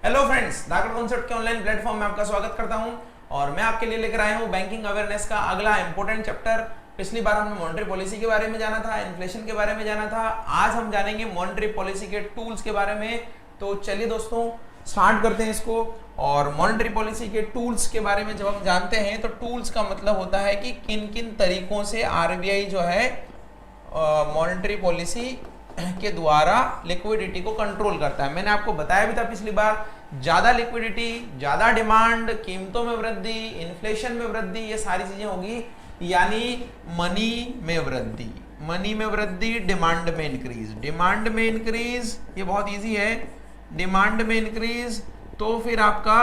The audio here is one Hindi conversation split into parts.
हेलो फ्रेंड्स, डाकर कॉन्सेप्ट के ऑनलाइन प्लेटफॉर्म में आपका स्वागत करता हूं और मैं आपके लिए लेकर आया हूं बैंकिंग अवेयरनेस का अगला इंपॉर्टेंट चैप्टर। पिछली बार हमने मॉनेटरी पॉलिसी के बारे में जाना था, इन्फ्लेशन के बारे में जाना था। आज हम जानेंगे मॉनेटरी पॉलिसी के टूल्स के बारे में। तो चलिए दोस्तों स्टार्ट करते हैं इसको। और मॉनेटरी पॉलिसी के टूल्स के बारे में जब हम जानते हैं तो टूल्स का मतलब होता है कि किन किन तरीकों से आरबीआई जो है मॉनेटरी पॉलिसी के द्वारा लिक्विडिटी को कंट्रोल करता है। मैंने आपको बताया भी था पिछली बार, ज्यादा लिक्विडिटी, ज्यादा डिमांड, कीमतों में वृद्धि, इन्फ्लेशन में वृद्धि, ये सारी चीजें होगी, यानी मनी में वृद्धि, मनी में वृद्धि, डिमांड में इंक्रीज, डिमांड में इंक्रीज, ये बहुत इजी है। डिमांड में इंक्रीज तो फिर आपका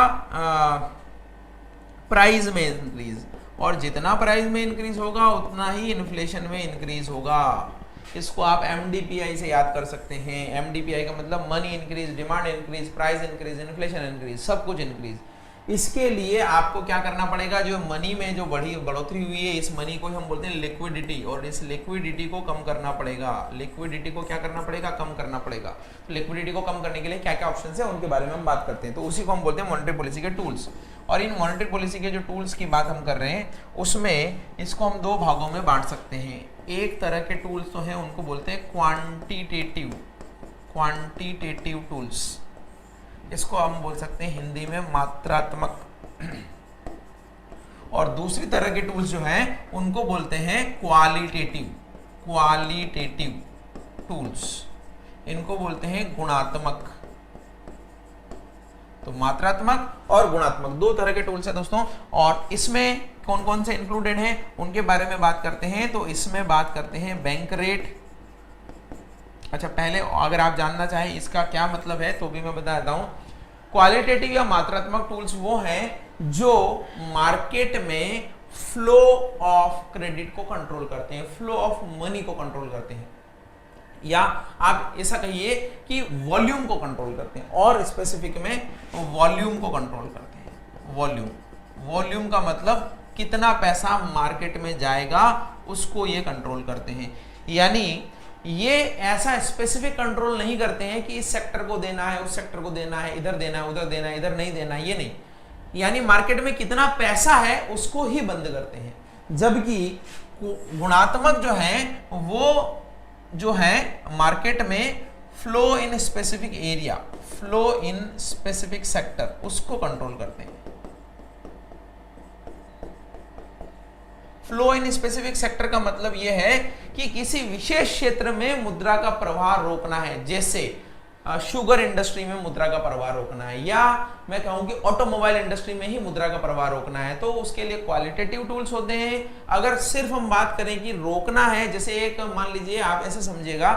प्राइस में इंक्रीज, और जितना प्राइस में इंक्रीज होगा उतना ही इन्फ्लेशन में इंक्रीज होगा। इसको आप एमडीपीआई से याद कर सकते हैं। एमडीपीआई का मतलब money increase, demand increase, price increase, inflation increase, सब कुछ इंक्रीज। इसके लिए आपको क्या करना पड़ेगा, जो मनी में जो बढ़ोतरी हुई है, इस मनी को हम बोलते हैं लिक्विडिटी, और इस लिक्विडिटी को कम करना पड़ेगा। लिक्विडिटी को क्या करना पड़ेगा, कम करना पड़ेगा। तो लिक्विडिटी को कम करने के लिए क्या क्या ऑप्शन है उनके बारे में हम बात करते हैं। तो उसी को हम बोलते हैं मॉनेटरी पॉलिसी के टूल्स। और इन मॉनेटरी पॉलिसी के जो टूल्स की बात हम कर रहे हैं उसमें इसको हम दो भागों में बांट सकते हैं। एक तरह के टूल्स तो हैं, उनको बोलते हैं क्वांटिटेटिव टूल्स। इसको हम बोल सकते हैं हिंदी में मात्रात्मक। और दूसरी तरह के टूल्स जो हैं उनको बोलते हैं क्वालिटेटिव टूल्स। इनको बोलते हैं गुणात्मक। तो मात्रात्मक और गुणात्मक दो तरह के टूल्स हैं दोस्तों। और इसमें कौन कौन से इंक्लूडेड हैं उनके बारे में बात करते हैं। तो इसमें बात करते हैं बैंक रेट। अच्छा, पहले अगर आप जानना चाहें इसका क्या मतलब है तो भी मैं बता देता हूं। क्वालिटेटिव या मात्रात्मक टूल्स वो हैं जो मार्केट में फ्लो ऑफ क्रेडिट को कंट्रोल करते हैं, फ्लो ऑफ मनी को कंट्रोल करते हैं, या आप ऐसा कहिए कि वॉल्यूम को कंट्रोल करते हैं। और स्पेसिफिक में वॉल्यूम को कंट्रोल करते हैं। वॉल्यूम का मतलब कितना पैसा मार्केट में जाएगा उसको ये कंट्रोल करते हैं। यानी ये ऐसा स्पेसिफिक कंट्रोल नहीं करते हैं कि इस सेक्टर को देना है, उस सेक्टर को देना है, इधर देना है, उधर देना है, इधर नहीं देना है, ये नहीं। यानी मार्केट में कितना पैसा है उसको ही बंद करते हैं। जबकि गुणात्मक जो है वो जो है मार्केट में flow in specific area, flow in specific sector, उसको कंट्रोल करते हैं। फ्लो इन स्पेसिफिक सेक्टर का मतलब यह है कि किसी विशेष क्षेत्र में मुद्रा का प्रवाह रोकना है। जैसे शुगर इंडस्ट्री में मुद्रा का प्रवाह रोकना है, या मैं कहूं कि ऑटोमोबाइल इंडस्ट्री में ही मुद्रा का प्रवाह रोकना है, तो उसके लिए क्वालिटेटिव टूल्स होते हैं। अगर सिर्फ हम बात करें कि रोकना है, जैसे एक मान लीजिए आप ऐसे समझिएगा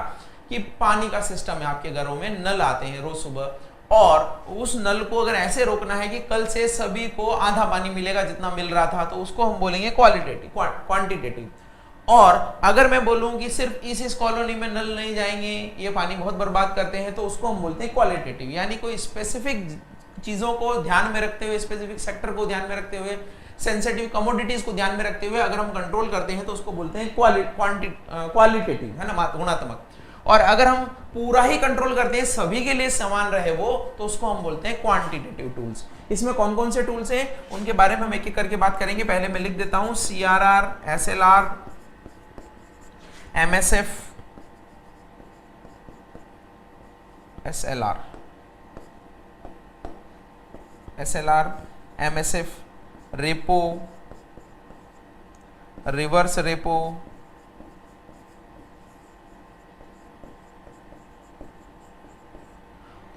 कि पानी का सिस्टम है, आपके घरों में नल आते हैं रोज सुबह, और उस नल को अगर ऐसे रोकना है कि कल से सभी को आधा पानी मिलेगा जितना मिल रहा था, तो उसको हम बोलेंगे क्वांटिटेटिव। और अगर मैं बोलूं कि सिर्फ इस कॉलोनी में नल नहीं जाएंगे, ये पानी बहुत बर्बाद करते हैं, तो उसको हम बोलते हैं क्वालिटेटिव। यानी कोई स्पेसिफिक चीजों को ध्यान में रखते हुए, स्पेसिफिक सेक्टर को ध्यान में रखते हुए, सेंसिटिव कमोडिटीज को ध्यान में रखते हुए अगर हम कंट्रोल करते हैं तो उसको बोलते हैं क्वालिटेटिव, है ना, गुणात्मक। और अगर हम पूरा ही कंट्रोल करते हैं, सभी के लिए समान रहे वो, तो उसको हम बोलते हैं क्वांटिटेटिव टूल्स। इसमें कौन कौन से टूल्स हैं उनके बारे में हम एक एक करके बात करेंगे। पहले मैं लिख देता हूं CRR, SLR, MSF, SLR, MSF, repo, reverse repo,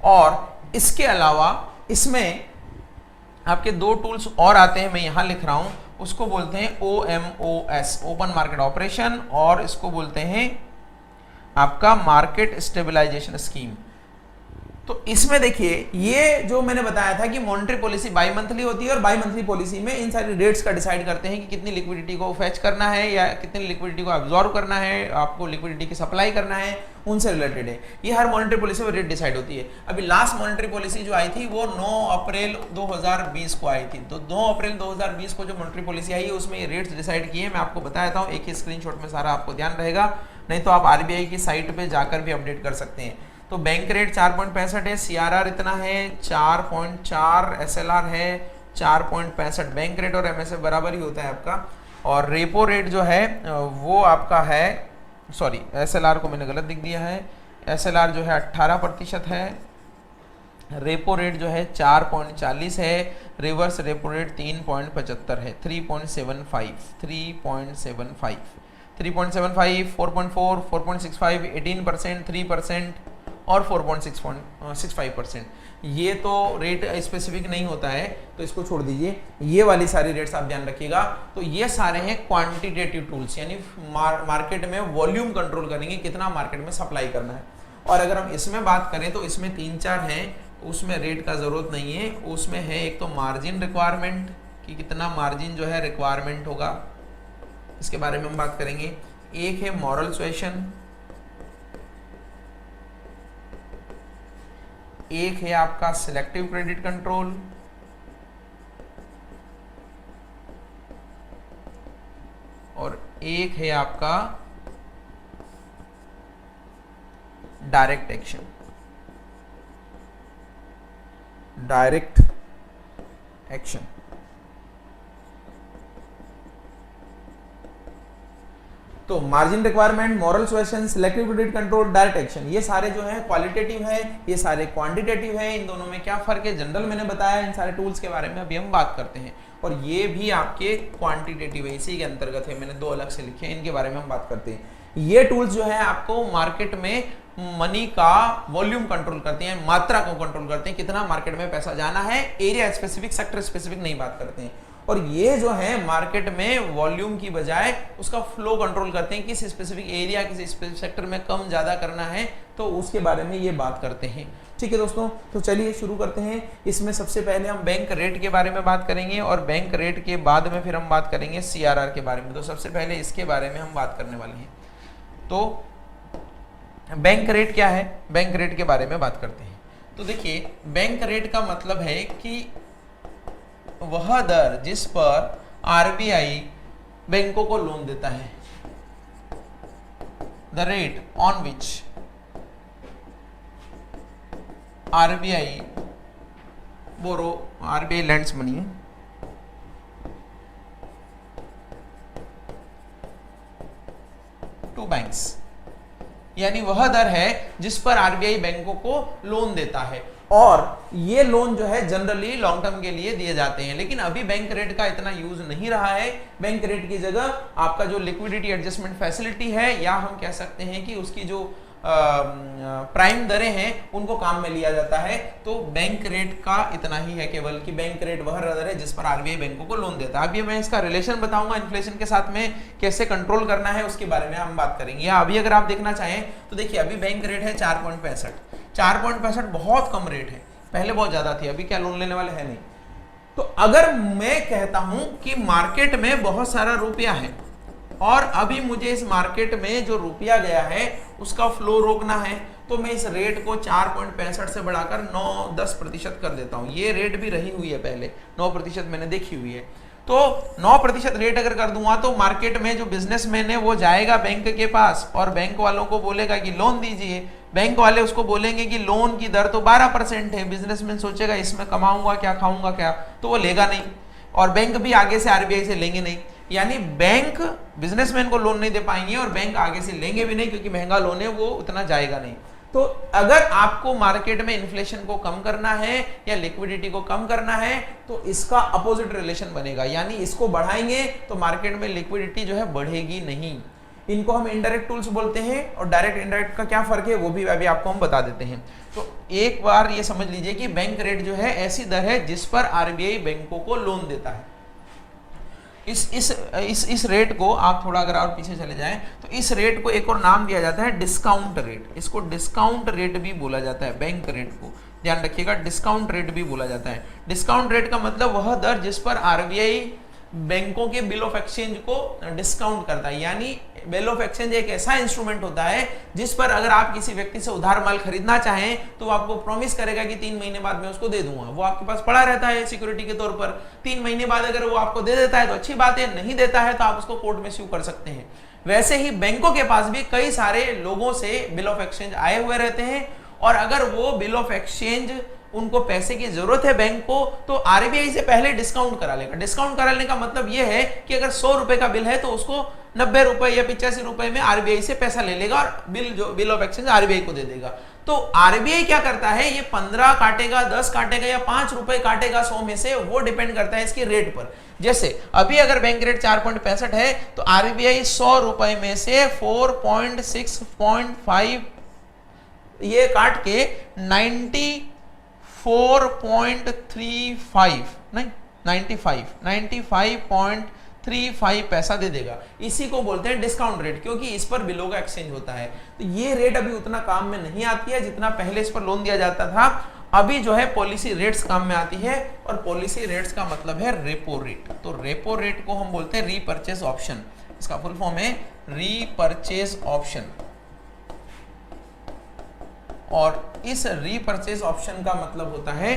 और इसके अलावा इसमें आपके दो टूल्स और आते हैं, मैं यहां लिख रहा हूं, उसको बोलते हैं OMOS, ओपन मार्केट ऑपरेशन, और इसको बोलते हैं आपका मार्केट स्टेबलाइजेशन स्कीम। तो इसमें देखिए, ये जो मैंने बताया था कि मॉनेटरी पॉलिसी बाई मंथली होती है, और बाई मंथली पॉलिसी में इन सारी रेट्स का डिसाइड करते हैं कि कितनी लिक्विडिटी को फेच करना है या कितनी लिक्विडिटी को अब्जॉर्व करना है, आपको लिक्विडिटी की सप्लाई करना है, उनसे रिलेटेड है। ये हर मॉनेटरी पॉलिसी में रेट डिसाइड होती है। अभी लास्ट मॉनेटरी पॉलिसी जो आई थी वो 9 अप्रैल 2020 को आई थी। तो 9 अप्रैल 2020 को जो मॉनेटरी पॉलिसी आई है उसमें ये रेट्स डिसाइड किए। मैं आपको बता देता हूँ, एक ही स्क्रीनशॉट में सारा आपको ध्यान रहेगा, नहीं तो आप आरबीआई की साइट पे जाकर भी अपडेट कर सकते हैं। तो बैंक रेट 4.65 है, सीआरआर इतना है 4.4, एसएलआर है 4.65। बैंक रेट और एमएसएफ बराबर ही होता है आपका। और रेपो रेट जो है वो आपका है, सॉरी एसएलआर को मैंने गलत लिख दिया है, एसएलआर जो है 18% है, रेपो रेट जो है 4.40 है, रिवर्स रेपो रेट 3.75 है, 3.75, 4.4, 4.65, 18%, 3% और 4.65%। ये तो रेट स्पेसिफिक नहीं होता है तो इसको छोड़ दीजिए, ये वाली सारी रेट्स आप ध्यान रखिएगा। तो ये सारे हैं क्वांटिटेटिव टूल्स, यानी मार्केट में वॉल्यूम कंट्रोल करेंगे, कितना मार्केट में सप्लाई करना है। और अगर हम इसमें बात करें तो इसमें 3-4 हैं, उसमें रेट का जरूरत नहीं है। उसमें है एक तो मार्जिन रिक्वायरमेंट, कि कितना मार्जिन जो है रिक्वायरमेंट होगा, इसके बारे में हम बात करेंगे। एक है मॉरल सुएशन, एक है आपका सिलेक्टिव क्रेडिट कंट्रोल, और एक है आपका डायरेक्ट एक्शन, डायरेक्ट एक्शन। तो margin requirement, moral suasion, selective credit control, direct action, ये सारे जो है क्वालिटेटिव है, ये सारे क्वांटिटेटिव है। इन दोनों में क्या फर्क है जनरल मैंने बताया, इन सारे टूल्स के बारे में अभी हम बात करते हैं। और ये भी आपके क्वांटिटेटिव है, इसी के अंतर्गत है, मैंने 2 अलग से लिखे हैं, इनके बारे में हम बात करते हैं। ये टूल्स जो है आपको मार्केट में मनी का वॉल्यूम कंट्रोल करते हैं, मात्रा को कंट्रोल करते हैं, कितना मार्केट में पैसा जाना है, एरिया स्पेसिफिक, सेक्टर स्पेसिफिक नहीं बात करते हैं। और ये जो है मार्केट में वॉल्यूम की बजाय उसका फ्लो कंट्रोल करते हैं, किस स्पेसिफिक एरिया, किस स्पेसिफिक सेक्टर में कम ज्यादा करना है, तो उसके बारे में ये बात करते हैं। ठीक है दोस्तों, तो चलिए शुरू करते हैं। इसमें सबसे पहले हम बैंक रेट के बारे में बात करेंगे, और बैंक रेट के बाद में फिर हम बात करेंगे सीआरआर के बारे में। तो सबसे पहले इसके बारे में हम बात करने वाले हैं। तो बैंक रेट क्या है, बैंक रेट के बारे में बात करते हैं। तो देखिए, बैंक रेट का मतलब है कि वह दर जिस पर आरबीआई बैंकों को लोन देता है, the rate on which RBI lends money to banks, यानी वह दर है जिस पर आरबीआई बैंकों को लोन देता है। और ये लोन जो है जनरली लॉन्ग टर्म के लिए दिए जाते हैं, लेकिन अभी बैंक रेट का इतना यूज नहीं रहा है। बैंक रेट की जगह आपका जो लिक्विडिटी एडजस्टमेंट फैसिलिटी है, या हम कह सकते हैं कि उसकी जो प्राइम दरें हैं उनको काम में लिया जाता है। तो बैंक रेट का इतना ही है केवल, कि बैंक रेट वह दर है जिस पर आरबीआई बैंकों को लोन देता है। अभी मैं इसका रिलेशन बताऊंगा इन्फ्लेशन के साथ में, कैसे कंट्रोल करना है उसके बारे में हम बात करेंगे। या अभी अगर आप देखना चाहें तो देखिए, अभी बैंक रेट है 4.65, 4.65 बहुत कम रेट है, पहले बहुत ज्यादा थी, अभी क्या लोन लेने वाले हैं नहीं। तो अगर मैं कहता हूं कि मार्केट में बहुत सारा रुपया है और अभी मुझे इस मार्केट में जो रुपया गया है उसका फ्लो रोकना है, तो मैं इस रेट को 4.65 से बढ़ाकर 9-10% कर देता हूं। ये रेट भी रही हुई है पहले, 9% मैंने देखी हुई है। तो 9% रेट अगर कर दूंगा तो मार्केट में जो बिजनेसमैन है वो जाएगा बैंक के पास और बैंक वालों को बोलेगा कि लोन दीजिए। बैंक वाले उसको बोलेंगे कि लोन की दर तो 12% है। बिजनेसमैन सोचेगा इसमें कमाऊंगा क्या, खाऊंगा क्या, तो वो लेगा नहीं, और बैंक भी आगे से आरबीआई से लेंगे नहीं। यानी बैंक बिजनेसमैन को लोन नहीं दे पाएंगे और बैंक आगे से लेंगे भी नहीं, क्योंकि महंगा लोन है, वो उतना जाएगा नहीं। तो अगर आपको मार्केट में इन्फ्लेशन को कम करना है या लिक्विडिटी को कम करना है तो इसका अपोजिट रिलेशन बनेगा, यानी इसको बढ़ाएंगे तो मार्केट में लिक्विडिटी जो है बढ़ेगी नहीं। इनको हम इनडायरेक्ट टूल्स बोलते हैं, और डायरेक्ट इंडायरेक्ट का क्या फर्क है वो भी अभी आपको हम बता देते हैं। तो एक बार ये समझ लीजिए कि बैंक रेट जो है ऐसी दर है जिस पर आरबीआई बैंकों को लोन देता है। इस रेट को आप थोड़ा अगर और पीछे चले जाएं तो इस रेट को एक और नाम दिया जाता है डिस्काउंट रेट। इसको डिस्काउंट रेट भी बोला जाता है, बैंक रेट को ध्यान रखिएगा, डिस्काउंट रेट भी बोला जाता है। डिस्काउंट रेट का मतलब वह दर जिस पर आरबीआई बैंकों के बिल ऑफ एक्सचेंज को डिस्काउंट करता है। यानी बिल ऑफ एक्सचेंज एक ऐसा इंस्ट्रूमेंट होता है जिस पर अगर आप किसी व्यक्ति से उधार माल खरीदना चाहें तो आपको प्रॉमिस करेगा कि 3 महीने बाद मैं उसको दे दूंगा। वो आपके पास पड़ा रहता है सिक्योरिटी के तौर पर। 3 महीने बाद अगर वो आपको दे देता है तो अच्छी बात है, नहीं देता है तो आप उसको कोर्ट में स्यू कर सकते हैं। वैसे ही बैंकों के पास भी कई सारे लोगों से बिल ऑफ एक्सचेंज आए हुए रहते हैं और अगर वो बिल ऑफ एक्सचेंज उनको पैसे की जरूरत है बैंक को, तो आरबीआई से पहले डिस्काउंट करा लेगा। डिस्काउंट कराने का मतलब यह है कि अगर 100 रुपए का बिल है तो उसको 90 रुपए या 85 रुपए में आरबीआई से पैसा ले लेगा और बिल ऑफ एक्सचेंज आरबीआई को दे देगा। तो आरबीआई क्या करता है, ये 15 काटेगा, 10 काटेगा या 5 रुपए काटेगा 100 में से, वो डिपेंड करता है इसकी रेट पर। जैसे अभी अगर बैंक रेट 4.65 है तो आरबीआई 100 रुपए में से 4.6.5 ये काट के 95.35 पैसा दे देगा। इसी को बोलते हैं डिस्काउंट रेट, क्योंकि इस पर बिलों का एक्सचेंज होता है। तो ये रेट अभी उतना काम में नहीं आती है जितना पहले इस पर लोन दिया जाता था। अभी जो है पॉलिसी रेट्स काम में आती है, और पॉलिसी रेट्स का मतलब है रेपो रेट। तो रेपो रेट को हम बोलते हैं रीपर्चेज ऑप्शन, इसका फुल फॉर्म है रीपर्चेज ऑप्शन। और इस रीपर्चेज ऑप्शन का मतलब होता है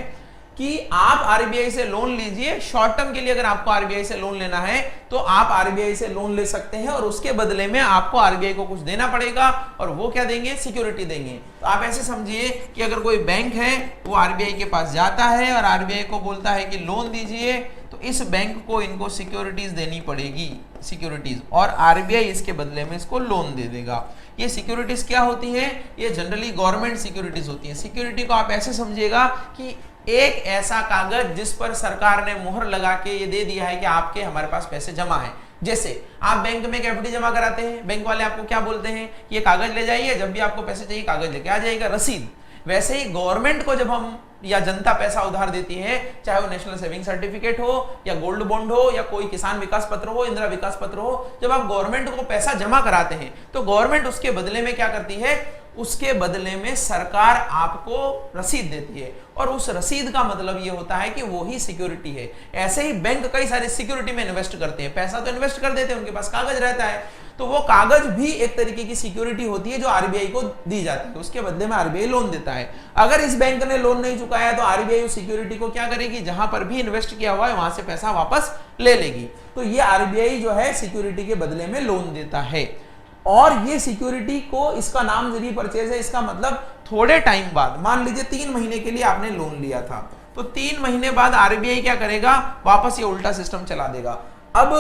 कि आप आरबीआई से लोन लीजिए, शॉर्ट टर्म के लिए अगर आपको आरबीआई से लोन लेना है तो आप आरबीआई से लोन ले सकते हैं, और उसके बदले में आपको आरबीआई को कुछ देना पड़ेगा, और वो क्या देंगे, सिक्योरिटी देंगे। तो आप ऐसे समझिए कि अगर कोई बैंक है वो आरबीआई के पास जाता है और आरबीआई को बोलता है कि लोन दीजिए, तो इस बैंक को इनको सिक्योरिटीज देनी पड़ेगी, सिक्योरिटीज, और आरबीआई इसके बदले में इसको लोन दे देगा। ये सिक्योरिटीज क्या होती है, ये जनरली गवर्नमेंट सिक्योरिटीज होती है। सिक्योरिटी को आप ऐसे समझिएगा कि एक ऐसा कागज जिस पर सरकार ने मुहर लगा के ये दे दिया है कि आपके हमारे पास पैसे जमा है। जैसे आप बैंक में एक एफडी जमा कराते हैं, बैंक वाले आपको क्या बोलते हैं, ये कागज ले जाइए, जब भी आपको पैसे चाहिए कागज लेके आ जाएगा, रसीद। वैसे ही गवर्नमेंट को जब हम या जनता पैसा उधार देती है, चाहे वो नेशनल सेविंग सर्टिफिकेट हो या गोल्ड बॉन्ड हो या कोई किसान विकास पत्र हो, इंदिरा विकास पत्र हो, जब आप गवर्नमेंट को पैसा जमा कराते हैं तो गवर्नमेंट उसके बदले में क्या करती है, उसके बदले में सरकार आपको रसीद देती है, और उस रसीद का मतलब ये होता है कि वो ही सिक्योरिटी है। ऐसे ही बैंक कई सारी सिक्योरिटी में इन्वेस्ट करते हैं, पैसा तो इन्वेस्ट कर देते हैं, उनके पास कागज रहता है, तो वो कागज भी एक तरीके की सिक्योरिटी होती है जो आरबीआई को दी जाती है, उसके बदले में आरबीआई लोन देता है। अगर इस बैंक ने लोन नहीं चुकाया तो आरबीआई उस सिक्योरिटी को क्या करेगी, जहां पर भी इन्वेस्ट किया हुआ है वहां से पैसा वापस ले लेगी। तो ये आरबीआई जो है सिक्योरिटी के बदले में लोन देता है, और ये सिक्योरिटी को, इसका नाम रीपर्चेज है। इसका मतलब थोड़े टाइम बाद, मान लीजिए 3 महीने के लिए आपने लोन लिया था, तो 3 महीने बाद आरबीआई क्या करेगा, वापस ये उल्टा सिस्टम चला देगा। अब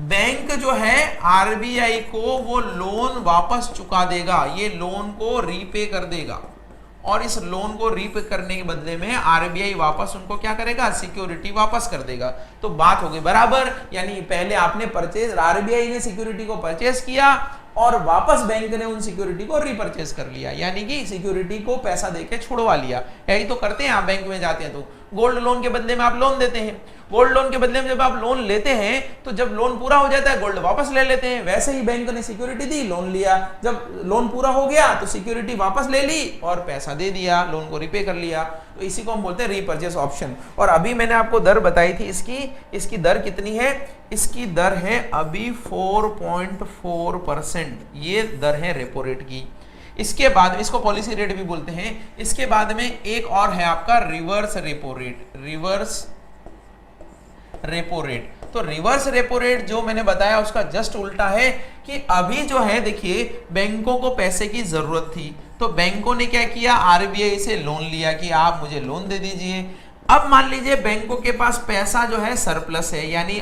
बैंक जो है आरबीआई को वो लोन वापस चुका देगा, ये लोन को रीपे कर देगा, और इस लोन को रीपे करने के बदले में आरबीआई वापस उनको क्या करेगा, सिक्योरिटी वापस कर देगा। तो बात हो गई बराबर, यानी पहले आपने परचेज, आरबीआई ने सिक्योरिटी को परचेज किया और वापस बैंक ने उन सिक्योरिटी को रीपर्चेज कर लिया, यानी कि सिक्योरिटी को पैसा देके छुड़वा लिया। यही तो करते हैं आप बैंक में जाते हैं तो गोल्ड लोन के बदले में आप लोन देते हैं, गोल्ड लोन के बदले में जब आप लोन लेते हैं तो जब लोन पूरा हो जाता है गोल्ड वापस ले लेते हैं। वैसे ही बैंक ने सिक्योरिटी दी, लोन लिया, जब लोन पूरा हो गया तो सिक्योरिटी वापस ले ली और पैसा दे दिया, लोन को रिपे कर लिया। तो इसी को हम बोलते हैं रीपर्चेज ऑप्शन। और अभी मैंने आपको दर बताई थी इसकी दर कितनी है, इसकी दर है अभी 4.4%, ये दर है रेपो रेट की। इसके बाद इसको पॉलिसी रेट भी बोलते हैं। इसके बाद में एक और है आपका reverse repo rate, reverse repo rate. तो रिवर्स रेपो रेट जो मैंने बताया उसका जस्ट उल्टा है कि अभी जो है देखिए बैंकों को पैसे की जरूरत थी तो बैंकों ने क्या किया, आरबीआई से लोन लिया कि आप मुझे लोन दे दीजिए। अब मान लीजिए बैंकों के पास पैसा जो है सरप्लस है, यानी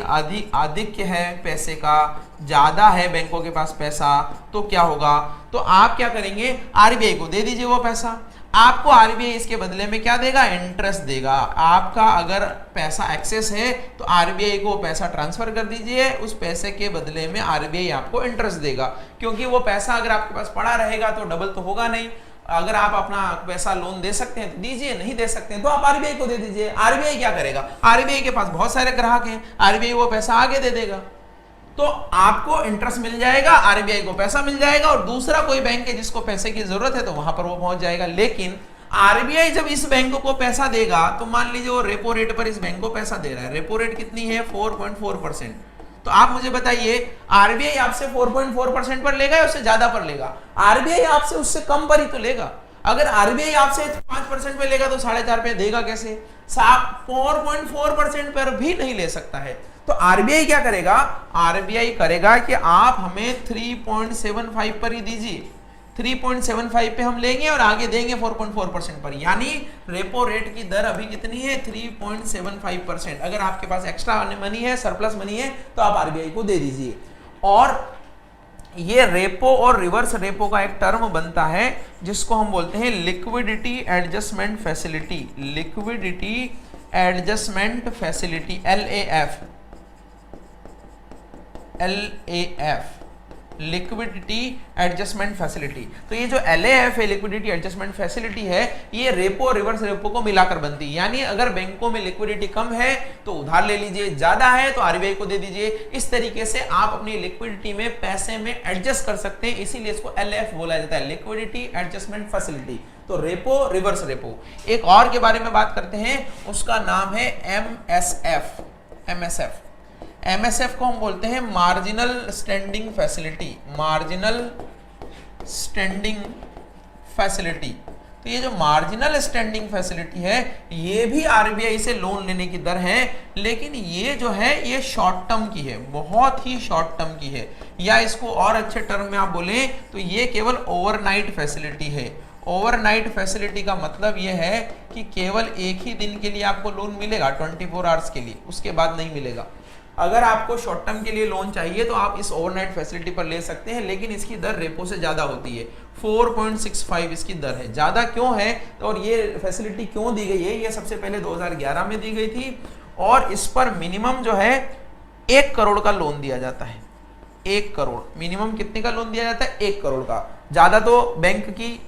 अधिक है पैसे का, ज्यादा है बैंकों के पास पैसा, तो क्या होगा, तो आप क्या करेंगे, आरबीआई को दे दीजिए वो पैसा। आपको आरबीआई इसके बदले में क्या देगा, इंटरेस्ट देगा। आपका अगर पैसा एक्सेस है तो आरबीआई को पैसा ट्रांसफर कर दीजिए, उस पैसे के बदले में आरबीआई आपको इंटरेस्ट देगा, क्योंकि वो पैसा अगर आपके पास पड़ा रहेगा तो डबल तो होगा नहीं। अगर आप अपना पैसा लोन दे सकते हैं तो दीजिए, नहीं दे सकते हैं तो आप आरबीआई को दे दीजिए। आरबीआई क्या करेगा, आरबीआई के पास बहुत सारे ग्राहक हैं, आरबीआई वो पैसा आगे दे देगा, तो आपको इंटरेस्ट मिल जाएगा, आरबीआई को पैसा मिल जाएगा, और दूसरा कोई बैंक है जिसको पैसे की जरूरत है तो वहां पर वो पहुंच जाएगा। लेकिन आरबीआई जब इस बैंक को पैसा देगा तो मान लीजिए वो रेपो रेट पर इस बैंक को पैसा दे रहा है, रेपो रेट कितनी है 4.4%। तो आप मुझे बताइए आरबीआई आपसे 4.4% पर लेगा या उससे ज्यादा पर लेगा, आरबीआई आपसे उससे कम पर ही तो लेगा। अगर आरबीआई आपसे 5% पे लेगा तो 4.5 पे देगा कैसे, 4.4% पर भी नहीं ले सकता है। तो आरबीआई क्या करेगा, आरबीआई करेगा कि आप हमें 3.75 पर ही दीजिए, 3.75 पे हम लेंगे और आगे देंगे 4.4% पर, यानी रेपो रेट की दर अभी कितनी है 3.75%। अगर आपके पास एक्स्ट्रा मनी है, सरप्लस मनी है, तो आप आरबीआई को दे दीजिए। और ये रेपो और रिवर्स रेपो का एक टर्म बनता है जिसको हम बोलते हैं liquidity adjustment facility, liquidity adjustment facility, LAF, liquidity adjustment facility. तो ये जो LAF है, लिक्विडिटी एडजस्टमेंट फैसिलिटी है, ये रेपो रिवर्स रेपो को मिलाकर बनती है। यानी अगर बैंकों में लिक्विडिटी कम है तो उधार ले लीजिए, ज्यादा है तो आरबीआई को दे दीजिए। इस तरीके से आप अपनी लिक्विडिटी में पैसे में एडजस्ट कर सकते हैं, इसीलिए इसको LAF बोला जाता है, लिक्विडिटी एडजस्टमेंट फैसिलिटी। तो रेपो रिवर्स रेपो। एक और के बारे में बात करते हैं, उसका नाम है MSF। MSF को हम बोलते हैं marginal standing facility, marginal standing facility. तो ये जो मार्जिनल स्टैंडिंग फैसिलिटी है, ये भी आरबीआई से लोन लेने की दर है, लेकिन ये जो है ये शॉर्ट टर्म की है, बहुत ही शॉर्ट टर्म की है, या इसको और अच्छे टर्म में आप बोलें तो ये केवल ओवरनाइट फैसिलिटी है। ओवरनाइट फैसिलिटी का मतलब ये है कि केवल एक ही दिन के लिए आपको लोन मिलेगा, 24 आवर्स के लिए, उसके बाद नहीं मिलेगा। अगर आपको शॉर्ट टर्म के लिए लोन चाहिए तो आप इस ओवरनाइट फैसिलिटी पर ले सकते हैं, लेकिन इसकी दर रेपो से ज्यादा होती है, 4.65 इसकी दर है। ज्यादा क्यों है और ये फैसिलिटी क्यों दी गई है? ये सबसे पहले 2011 में दी गई थी और इस पर मिनिमम जो है 1 करोड़ का लोन दिया जाता है। 1 करोड़ मिनिमम कितने का लोन दिया जाता है? 1 करोड़ का। ज्यादा तो बैंक की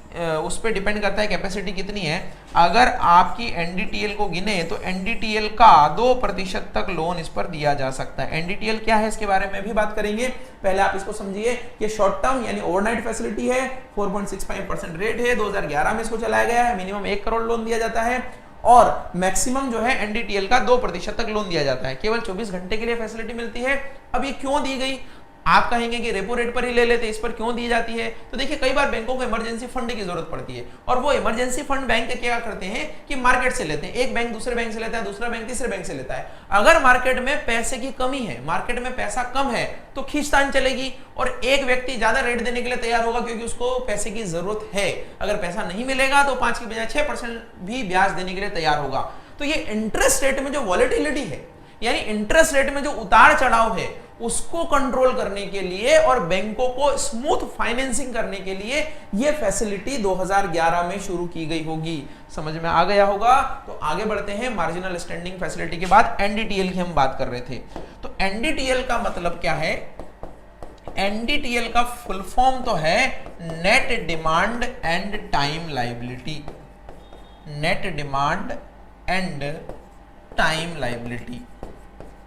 उस पर डिपेंड करता है कैपेसिटी कितनी है। अगर आपकी एनडीटीएल को गिने तो एनडीटीएल का 2% तक लोन इस पर दिया जा सकता है। एनडीटीएल क्या है इसके बारे में भी बात करेंगे, पहले आप इसको समझिए। ये शॉर्ट टर्म यानी ओवरनाइट फैसिलिटी है, 4.65% रेट है, 2011 में इसको चलाया गया है, मिनिमम 1 करोड़ लोन दिया जाता है और मैक्सिमम जो है एनडीटीएल का 2% तक लोन दिया जाता है। केवल 24 घंटे के लिए फैसिलिटी मिलती है। अब ये क्यों दी गई? आप कहेंगे कि रेपो रेट पर ही ले लेते, इस पर क्यों दी जाती है? तो देखिए, कई बार बैंकों को इमरजेंसी फंड की जरूरत पड़ती है और वो इमरजेंसी फंड बैंक क्या करते हैं कि मार्केट से लेते हैं। एक बैंक दूसरे बैंक से लेता है, दूसरा बैंक तीसरे बैंक से लेता है। अगर मार्केट में पैसे की कमी है, मार्केट में पैसा कम है, तो खींचतान चलेगी और एक व्यक्ति ज्यादा रेट देने के लिए तैयार होगा क्योंकि उसको पैसे की जरूरत है। अगर पैसा नहीं मिलेगा तो 5 की बजाय 6% भी ब्याज देने के लिए तैयार होगा। तो ये इंटरेस्ट रेट में जो वॉलेटिलिटी है, यानी इंटरेस्ट रेट में जो उतार चढ़ाव है, उसको कंट्रोल करने के लिए और बैंकों को स्मूथ फाइनेंसिंग करने के लिए यह फैसिलिटी 2011 में शुरू की गई होगी। समझ में आ गया होगा? तो आगे बढ़ते हैं। मार्जिनल स्टैंडिंग फैसिलिटी के बाद एनडीटीएल की हम बात कर रहे थे। तो एनडीटीएल का मतलब क्या है? एनडीटीएल का फुल फॉर्म तो है net demand and time liability, net demand and time liability.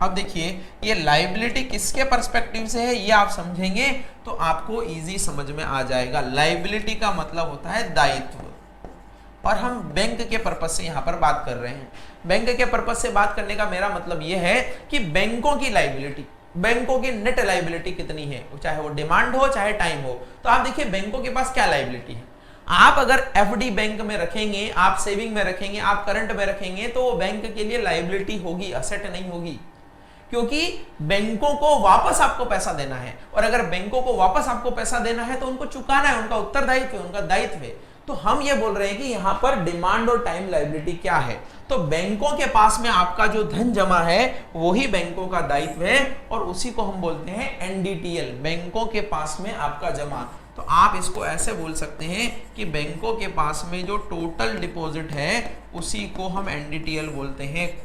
अब देखिए, ये लायबिलिटी किसके पर्सपेक्टिव से है ये आप समझेंगे तो आपको इजी समझ में आ जाएगा। लायबिलिटी का मतलब होता है दायित्व और हम बैंक के पर्पज से यहां पर बात कर रहे हैं। बैंक के पर्पज से बात करने का मेरा मतलब यह है कि बैंकों की लायबिलिटी, बैंकों की नेट लायबिलिटी कितनी है, चाहे वो डिमांड हो चाहे टाइम हो। तो आप देखिए बैंकों के पास क्या लायबिलिटी है। आप अगर एफडी बैंक में रखेंगे, आप सेविंग में रखेंगे, आप करंट में रखेंगे तो वो बैंक के लिए लायबिलिटी होगी, असेट नहीं होगी, क्योंकि बैंकों को वापस आपको पैसा देना है और अगर बैंकों को वापस आपको पैसा देना है तो उनको चुकाना है, उनका उत्तरदायित्व है, उनका दायित्व है। तो हम ये बोल रहे हैं कि यहां पर डिमांड और टाइम लायबिलिटी क्या है। तो बैंकों के पास में आपका जो धन जमा है वही बैंकों का दायित्व है और उसी को हम बोलते हैं एनडीटीएल, बैंकों के पास में आपका जमा। तो आप इसको ऐसे बोल सकते हैं कि बैंकों के पास में जो टोटल डिपॉजिट है उसी को हम एनडीटीएल बोलते हैं।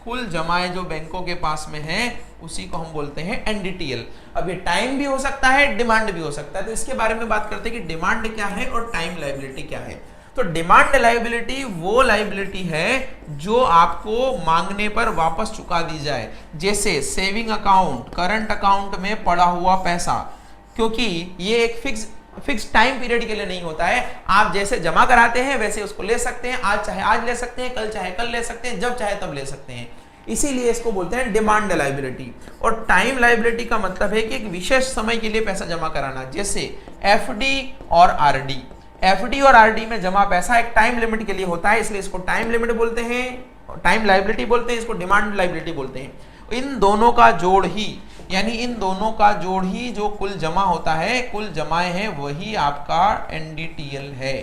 कुल जमाएं जो बैंकों के पास में है उसी को हम बोलते हैं एनडीटीएल। अब ये टाइम भी हो सकता है, डिमांड भी हो सकता है। तो इसके बारे में बात करते हैं कि डिमांड क्या है और टाइम लायबिलिटी क्या है। तो डिमांड लायबिलिटी वो लायबिलिटी है जो आपको मांगने पर वापस चुका दी जाए, जैसे सेविंग अकाउंट, करंट अकाउंट में पड़ा हुआ पैसा, क्योंकि ये एक फिक्स टाइम पीरियड के लिए नहीं होता है। आप जैसे जमा कराते हैं वैसे उसको ले सकते हैं, आज चाहे आज ले सकते हैं, कल चाहे कल ले सकते हैं, जब चाहे तब ले सकते हैं। इसीलिए इसको बोलते हैं डिमांड लायबिलिटी। और टाइम लायबिलिटी का मतलब है कि एक विशेष समय के लिए पैसा जमा कराना, जैसे एफडी और आरडी। एफडी और आरडी में जमा पैसा एक टाइम लिमिट के लिए होता है, इसलिए इसको टाइम लिमिट बोलते हैं, टाइम लायबिलिटी बोलते हैं, इसको डिमांड लायबिलिटी बोलते हैं। इन दोनों का जोड़ ही यानी इन दोनों का जोड़ ही जो कुल जमा होता है, कुल जमाएं हैं, वही आपका एनडीटीएल है।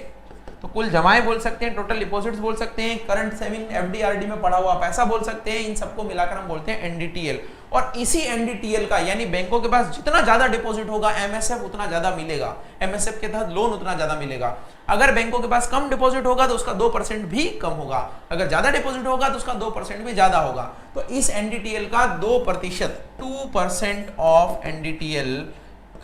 तो कुल जमाएं बोल सकते हैं, टोटल डिपॉजिट्स बोल सकते हैं, करंट सेविंग एफडी आरडी में पड़ा हुआ पैसा बोल सकते हैं, इन सबको मिलाकर हम बोलते हैं एनडीटीएल। और इसी एनडीटीएल का यानी बैंकों के पास जितना ज्यादा डिपॉजिट होगा एमएसएफ उतना ज्यादा मिलेगा, एमएसएफ के तहत लोन उतना ज्यादा मिलेगा। अगर बैंकों के पास कम डिपॉजिट होगा तो उसका 2% भी कम होगा, अगर ज्यादा डिपॉजिट होगा तो उसका 2% भी ज्यादा होगा। तो इस एनडीटीएल का 2%, 2% ऑफ एनडीटीएल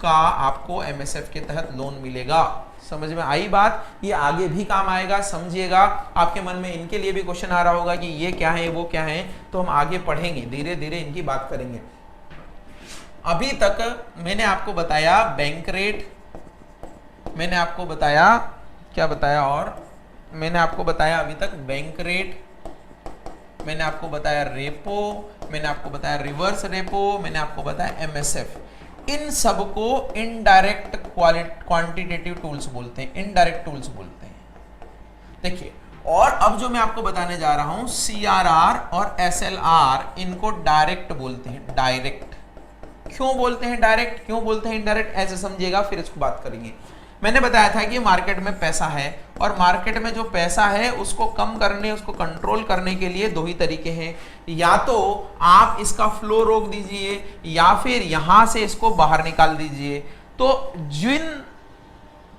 का आपको एमएसएफ के तहत लोन मिलेगा। समझ में आई बात? ये आगे भी काम आएगा, समझिएगा। आपके मन में इनके लिए भी क्वेश्चन आ रहा होगा कि ये क्या है वो क्या है, तो हम आगे पढ़ेंगे, धीरे धीरे इनकी बात करेंगे। अभी तक मैंने आपको बताया बैंक रेट, मैंने आपको बताया क्या बताया, और मैंने आपको बताया अभी तक बैंक रेट, मैंने आपको बताया रेपो, मैंने आपको बताया रिवर्स रेपो, मैंने आपको बताया एमएसएफ। इन सबको इनडायरेक्ट क्वांटिटेटिव टूल्स बोलते हैं, इनडायरेक्ट टूल्स बोलते हैं। देखिए, और अब जो मैं आपको बताने जा रहा हूं सीआरआर और एसएलआर, इनको डायरेक्ट बोलते हैं। डायरेक्ट क्यों बोलते हैं, डायरेक्ट क्यों बोलते हैं इनडायरेक्ट, ऐसे समझिएगा, फिर इसको बात करेंगे। मैंने बताया था कि मार्केट में पैसा है, और मार्केट में जो पैसा है उसको कम करने, उसको कंट्रोल करने के लिए दो ही तरीके हैं। या तो आप इसका फ्लो रोक दीजिए, या फिर यहां से इसको बाहर निकाल दीजिए। तो जिन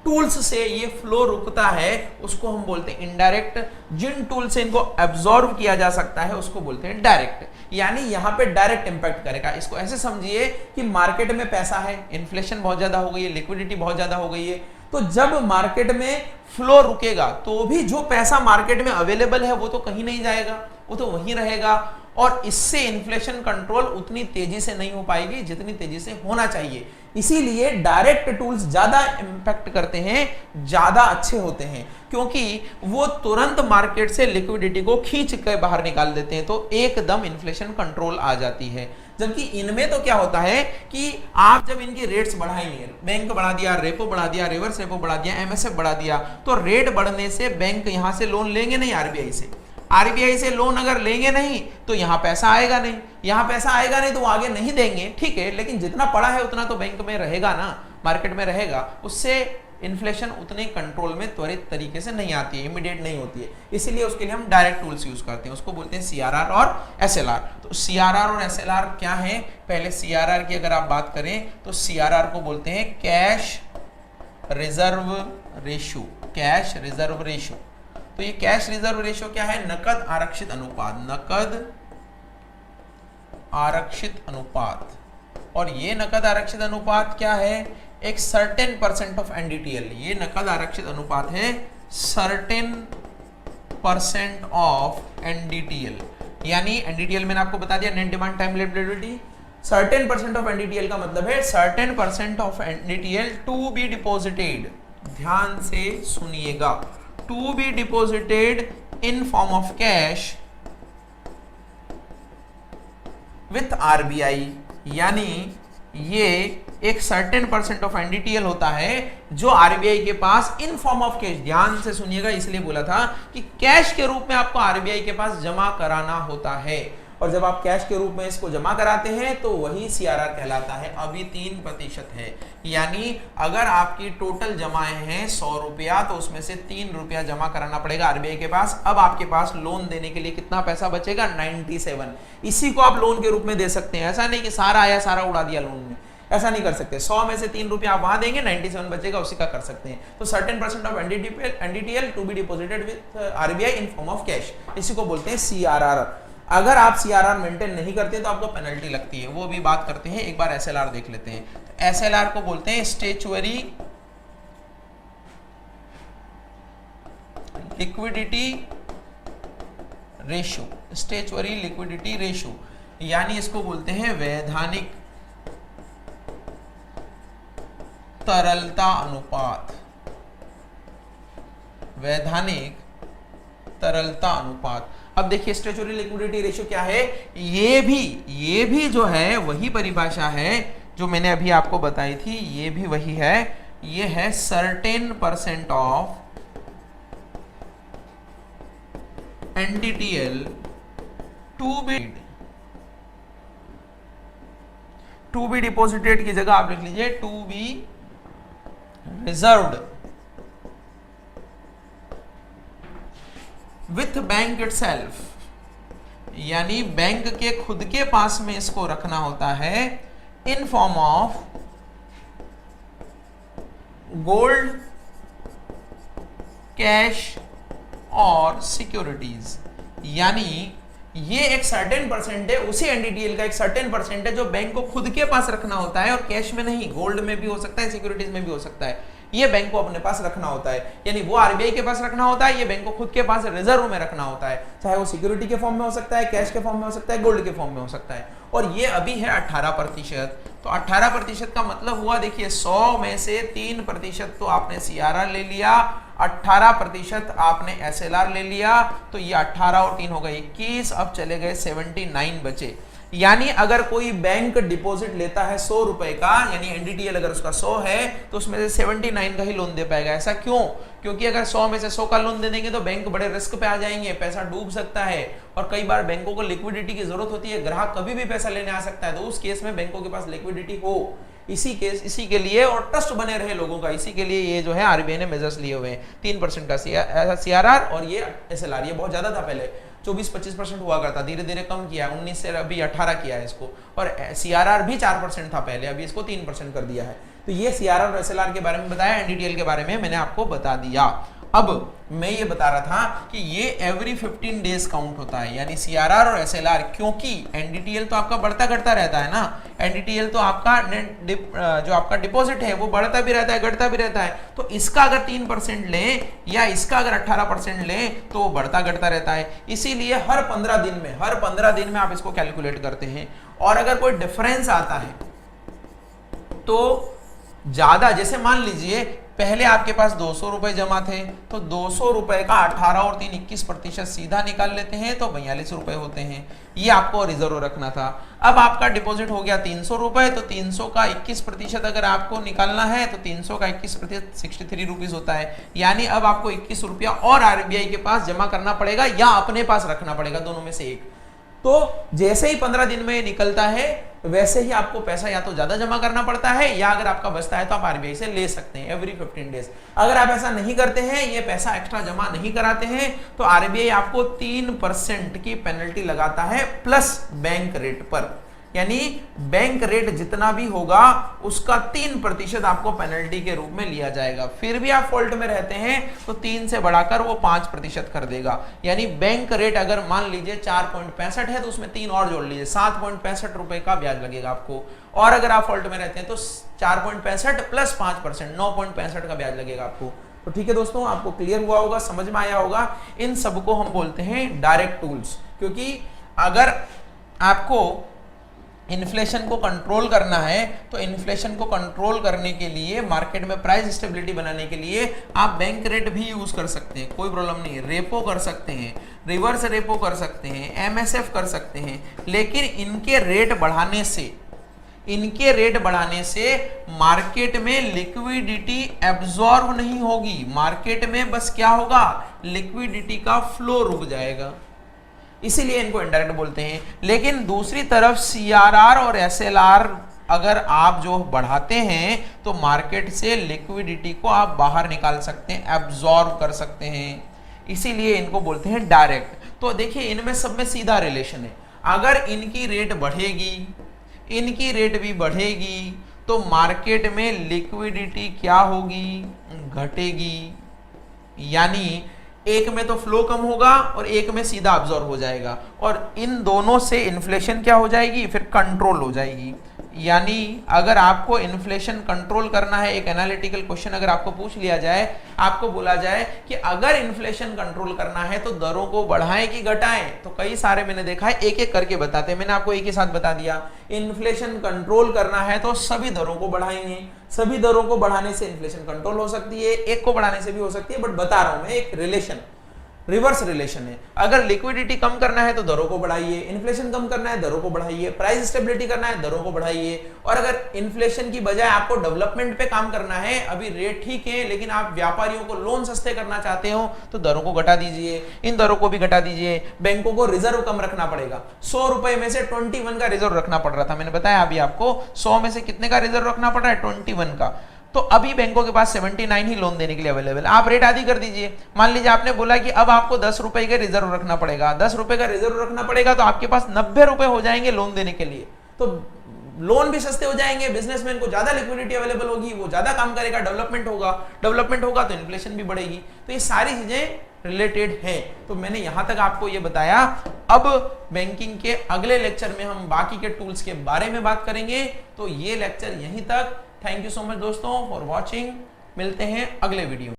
टूल्स से ये फ्लो रुकता है उसको हम बोलते हैं इनडायरेक्ट, जिन टूल से इनको एब्जॉर्ब किया जा सकता है उसको बोलते हैं डायरेक्ट। यानी यहां पे डायरेक्ट इंपैक्ट करेगा। इसको ऐसे समझिए कि मार्केट में पैसा है, इन्फ्लेशन बहुत ज्यादा हो गई है, लिक्विडिटी बहुत ज्यादा हो गई है, तो जब मार्केट में फ्लो रुकेगा तो भी जो पैसा मार्केट में अवेलेबल है वो तो कहीं नहीं जाएगा, वो तो वहीं रहेगा, और इससे इन्फ्लेशन कंट्रोल उतनी तेजी से नहीं हो पाएगी जितनी तेजी से होना चाहिए। इसीलिए डायरेक्ट टूल्स ज्यादा इंपैक्ट करते हैं, ज्यादा अच्छे होते हैं, क्योंकि वो तुरंत मार्केट से लिक्विडिटी को खींच कर बाहर निकाल देते हैं, तो एकदम इन्फ्लेशन कंट्रोल आ जाती है। जबकि इनमें तो क्या होता है कि आप जब इनकी रेट्स बढ़ाएंगे, बैंक बढ़ा दिया, रेपो बढ़ा दिया, रिवर्स रेपो बढ़ा दिया, एमएसएफ बढ़ा दिया, तो रेट बढ़ने से बैंक यहां से लोन लेंगे नहीं, आरबीआई से। आरबीआई से लोन अगर लेंगे नहीं तो यहां पैसा आएगा नहीं, यहां पैसा आएगा नहीं तो वो आगे नहीं देंगे, ठीक है, लेकिन जितना पड़ा है उतना तो बैंक में रहेगा ना, मार्केट में रहेगा। उससे इन्फ्लेशन उतने कंट्रोल में त्वरित तरीके से नहीं आती है, इमीडिएट नहीं होती है। इसीलिए उसके लिए हम डायरेक्ट टूल्स यूज करते हैं, उसको बोलते हैं सीआरआर और एसएलआर। तो सीआरआर और एसएलआर क्या है? पहले सीआरआर की अगर आप बात करें तो सीआरआर को बोलते हैं cash reserve ratio, cash reserve ratio. तो ये कैश रिजर्व रेशियो क्या है? नकद आरक्षित अनुपात, नकद आरक्षित अनुपात। और ये नकद आरक्षित अनुपात क्या है? एक सर्टेन परसेंट ऑफ एनडीटीएल। ये नकद आरक्षित अनुपात है सर्टेन परसेंट ऑफ एनडीटीएल। यानी एनडीटीएल मैंने आपको बता दिया, net demand time liquidity. Certain percent of NDTL का मतलब है certain percent of NDTL to be deposited, ध्यान से सुनिएगा, to be deposited in form of cash with RBI. यानी ये एक सर्टेन परसेंट ऑफ एनडीटीएल होता है जो आरबीआई के पास इन फॉर्म ऑफ कैश, ध्यान से सुनिएगा, इसलिए बोला था कि कैश के रूप में आपको आरबीआई के पास जमा कराना होता है। और जब आप कैश के रूप में इसको जमा कराते हैं तो वही सीआरआर कहलाता है। अभी 3% है, यानी अगर आपकी टोटल जमाएं हैं 100 रुपया तो उसमें से 3 रुपया जमा कराना पड़ेगा आरबीआई के पास। अब आपके पास लोन देने के लिए कितना पैसा बचेगा? 97। इसी को आप लोन के रूप में दे सकते हैं। ऐसा नहीं कि सारा आया सारा उड़ा दिया लोन में, ऐसा नहीं कर सकते। 100 में से 3 रुपया आप वहां देंगे, 97 बचेगा, उसी का कर सकते हैं। तो certain percent of NDTL to be deposited with RBI in form of cash, इसी को बोलते हैं सीआरआर। अगर आप सीआरआर मेंटेन नहीं करते तो आपको पेनल्टी लगती है, वो भी बात करते हैं। एक बार एसएलआर देख लेते हैं। तो एसएलआर को बोलते हैं statutory liquidity ratio, statutory liquidity ratio, यानी इसको बोलते हैं वैधानिक तरलता अनुपात, वैधानिक तरलता अनुपात। अब देखिए स्टैच्यूटरी लिक्विडिटी रेशियो क्या है? ये भी जो है वही परिभाषा है जो मैंने अभी आपको बताई थी, ये भी वही है। ये है certain percent of NDTL to be to be deposited की जगह आप लिख लीजिए to be reserved with bank itself, यानी बैंक के खुद के पास में इसको रखना होता है in form of gold, cash और सिक्योरिटीज। यानी ये एक सर्टेन परसेंट है, उसी एनडीटीएल का एक सर्टेन परसेंट है जो बैंक को खुद के पास रखना होता है, और कैश में नहीं, गोल्ड में भी हो सकता है, सिक्योरिटीज में भी हो सकता है, ये बैंक को अपने पास रखना होता है। यानी वो आरबीआई के पास रखना होता है, ये बैंक को खुद के पास रिजर्व में रखना होता है, चाहे वो सिक्योरिटी के फॉर्म में हो सकता है, कैश के फॉर्म में हो सकता है, गोल्ड के फॉर्म में हो सकता है। और ये अभी है 18%। तो 18% का मतलब हुआ, देखिए 100 में से 3% तो आपने सीआरआर ले लिया, 18% आपने एसएलआर ले लिया, तो ये 18 और 3 हो गए 21, अब चले गए 79 बचे। यानी अगर कोई बैंक डिपॉजिट लेता है 100 रुपए का, यानी एनडीटीएल अगर उसका 100 है तो उसमें से 79 का ही लोन दे पाएगा। ऐसा क्यों? क्योंकि अगर 100 में से 100 का लोन दे देंगे तो बैंक बड़े रिस्क पे आ जाएंगे, पैसा डूब सकता है, और कई बार बैंकों को लिक्विडिटी की जरूरत होती है, ग्राहक कभी भी पैसा लेने आ सकता है, तो उस केस में बैंकों के पास लिक्विडिटी हो, इसी के लिए, और ट्रस्ट बने रहे लोगों का, इसी के लिए ये जो है आरबीआई ने मेजर्स लिए हुए हैं। 3% का सीआरआर और ये एसएलआर, ये बहुत ज्यादा था पहले, 24-25% हुआ करता, धीरे धीरे कम किया, 19 से अभी 18 किया है इसको, और सीआरआर भी 4% था पहले, अभी इसको 3% कर दिया है। तो ये सीआरआर और एसएलआर के बारे में बताया, एनडीटीएल के बारे में मैंने आपको बता दिया। अब मैं ये बता रहा था कि ये एवरी 15 डेज काउंट होता है, यानी सीआरआर और एसएलआर, क्योंकि एनडीटीएल तो आपका बढ़ता घटता रहता है ना, एनडीटीएल तो आपका जो आपका डिपॉजिट है वो बढ़ता भी रहता है, घटता भी रहता है, तो इसका अगर 3% लें या इसका अगर 18% लें तो वो बढ़ता घटता रहता है। इसीलिए हर 15 दिन में आप इसको कैलकुलेट करते हैं, और अगर कोई डिफरेंस आता है तो ज्यादा, जैसे मान लीजिए पहले आपके पास 200 रुपए जमा थे, तो 200 रुपए का 18 और 3 21% सीधा निकाल लेते हैं तो 42 रुपए होते हैं, ये आपको रिजर्व रखना था। अब आपका डिपॉजिट हो गया 300 रुपए, तो 300 का 21% अगर आपको निकालना है तो 300 का 21% 63 रुपीज होता है, यानी अब आपको 21 रुपया और आरबीआई के पास जमा करना पड़ेगा या अपने पास रखना पड़ेगा, दोनों में से एक। तो जैसे ही 15 दिन में निकलता है वैसे ही आपको पैसा या तो ज्यादा जमा करना पड़ता है, या अगर आपका बचता है तो आप आरबीआई से ले सकते हैं एवरी 15 डेज। अगर आप ऐसा नहीं करते हैं, ये पैसा एक्स्ट्रा जमा नहीं कराते हैं, तो आरबीआई आपको 3% की पेनल्टी लगाता है प्लस बैंक रेट पर, यानी बैंक रेट जितना भी होगा उसका 3% आपको पेनल्टी के रूप में लिया जाएगा। फिर भी आप फॉल्ट में रहते हैं तो 3 से बढ़ाकर वो 5% कर देगा, यानी बैंक रेट अगर मान लीजिए 4.65 है तो उसमें 3 और जोड़ लीजिए, 7.65 रुपए का ब्याज लगेगा आपको, और अगर आप फॉल्ट में रहते हैं तो 4.65 प्लस 5% 9.65 का ब्याज लगेगा आपको। तो ठीक है दोस्तों, आपको क्लियर हुआ होगा, समझ में आया होगा। इन सबको हम बोलते हैं डायरेक्ट टूल्स, क्योंकि अगर आपको इन्फ्लेशन को कंट्रोल करना है तो इन्फ्लेशन को कंट्रोल करने के लिए, मार्केट में प्राइस स्टेबिलिटी बनाने के लिए आप बैंक रेट भी यूज कर सकते हैं, कोई प्रॉब्लम नहीं है, रेपो कर सकते हैं, रिवर्स रेपो कर सकते हैं, एमएसएफ कर सकते हैं, लेकिन इनके रेट बढ़ाने से मार्केट में लिक्विडिटी एब्जॉर्ब नहीं होगी, मार्केट में बस क्या होगा, लिक्विडिटी का फ्लो रुक जाएगा, इसीलिए इनको इनडायरेक्ट बोलते हैं। लेकिन दूसरी तरफ सीआरआर और एसएलआर अगर आप जो बढ़ाते हैं तो मार्केट से लिक्विडिटी को आप बाहर निकाल सकते हैं, एब्जॉर्ब कर सकते हैं, इसीलिए इनको बोलते हैं डायरेक्ट। तो देखिए इनमें सब में सीधा रिलेशन है, अगर इनकी रेट बढ़ेगी, इनकी रेट भी बढ़ेगी, तो मार्केट में लिक्विडिटी क्या होगी, घटेगी, यानी एक में तो फ्लो कम होगा और एक में सीधा अब्जॉर्ब हो जाएगा, और इन दोनों से इन्फ्लेशन क्या हो जाएगी, फिर कंट्रोल हो जाएगी। यानी अगर आपको इन्फ्लेशन कंट्रोल करना है, एक एनालिटिकल क्वेश्चन अगर आपको पूछ लिया जाए, आपको बोला जाए कि अगर इन्फ्लेशन कंट्रोल करना है तो दरों को बढ़ाएं कि घटाएं, तो कई सारे मैंने देखा है एक एक करके बताते हैं, मैंने आपको एक ही साथ बता दिया, इन्फ्लेशन कंट्रोल करना है तो सभी दरों को बढ़ाएंगे, सभी दरों को बढ़ाने से इन्फ्लेशन कंट्रोल हो सकती है, एक को बढ़ाने से भी हो सकती है, बट बता रहा हूं मैं एक रिलेशन। रिवर्स रिलेशन है। अगर लिक्विडिटी कम करना है तो दरों को बढ़ाइए, इन्फ्लेशन कम करना है दरों को बढ़ाइए, प्राइस स्टेबिलिटी करना है दरों को बढ़ाइए। और अगर इन्फ्लेशन की बजाय आपको डेवलपमेंट पे काम करना है, अभी रेट ठीक है लेकिन आप व्यापारियों को लोन सस्ते करना चाहते हो तो दरों को घटा दीजिए, इन दरों को भी घटा दीजिए। बैंकों को रिजर्व कम रखना पड़ेगा, 100 रुपए में से 21 का रिजर्व रखना पड़ रहा था, मैंने बताया अभी आपको 100 में से कितने का रिजर्व रखना पड़ रहा है, 21 का। तो अभी बैंकों के पास 79 ही लोन देने के लिए अवेलेबल। आप रेट आधी कर दीजिए। मान लीजिए आपने बोला कि अब आपको 10 रुपए का रिजर्व रखना पड़ेगा, 10 रुपए का रिजर्व रखना पड़ेगा तो आपके पास 90 रुपए हो जाएंगे लोन देने के लिए। तो लोन भी सस्ते हो जाएंगे, बिजनेसमैन को ज्यादा लिक्विडिटी अवेलेबल होगी, वो ज्यादा काम करेगा, डेवलपमेंट होगा तो इन्फ्लेशन भी बढ़ेगी। तो ये सारी चीजें रिलेटेड है। तो मैंने यहां तक आपको ये बताया। अब बैंकिंग के अगले लेक्चर में हम बाकी के टूल्स के बारे में बात करेंगे। तो ये लेक्चर यहीं तक। थैंक यू सो मच दोस्तों फॉर वॉचिंग। मिलते हैं अगले वीडियो।